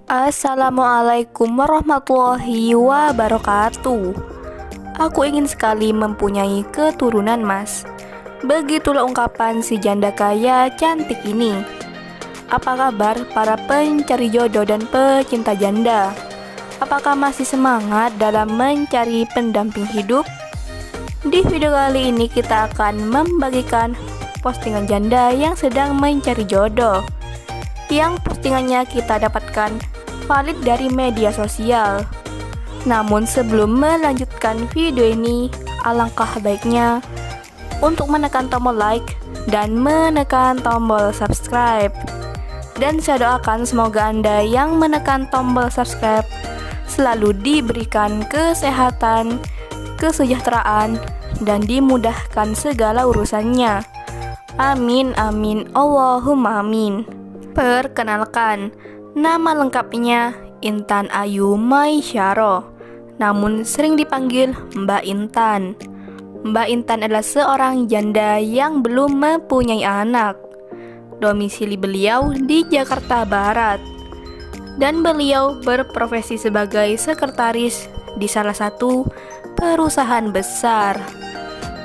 Assalamualaikum warahmatullahi wabarakatuh. Aku ingin sekali mempunyai keturunan, Mas. Begitulah ungkapan si janda kaya cantik ini. Apa kabar para pencari jodoh dan pecinta janda? Apakah masih semangat dalam mencari pendamping hidup? Di video kali ini kita akan membagikan postingan janda yang sedang mencari jodoh, yang postingannya kita dapatkan valid dari media sosial. Namun sebelum melanjutkan video ini, alangkah baiknya untuk menekan tombol like dan menekan tombol subscribe. Dan saya doakan semoga Anda yang menekan tombol subscribe selalu diberikan kesehatan, kesejahteraan, dan dimudahkan segala urusannya. Amin amin Allahumma amin. Perkenalkan, nama lengkapnya Intan Ayu Maisyaro, namun sering dipanggil Mbak Intan. Mbak Intan adalah seorang janda yang belum mempunyai anak. Domisili beliau di Jakarta Barat, dan beliau berprofesi sebagai sekretaris di salah satu perusahaan besar.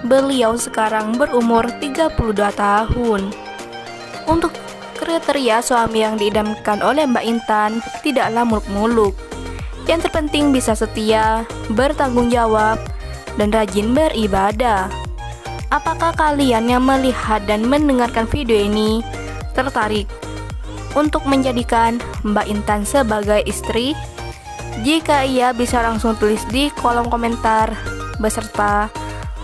Beliau sekarang berumur 32 tahun. Untuk kriteria suami yang diidamkan oleh Mbak Intan tidaklah muluk-muluk. Yang terpenting bisa setia, bertanggung jawab, dan rajin beribadah. Apakah kalian yang melihat dan mendengarkan video ini tertarik untuk menjadikan Mbak Intan sebagai istri? Jika iya, bisa langsung tulis di kolom komentar beserta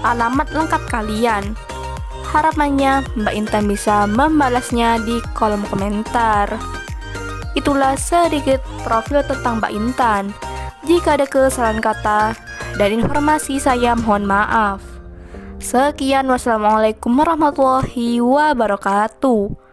alamat lengkap kalian. Harapannya Mbak Intan bisa membalasnya di kolom komentar. Itulah sedikit profil tentang Mbak Intan. Jika ada kesalahan kata dan informasi, saya mohon maaf. Sekian, wassalamualaikum warahmatullahi wabarakatuh.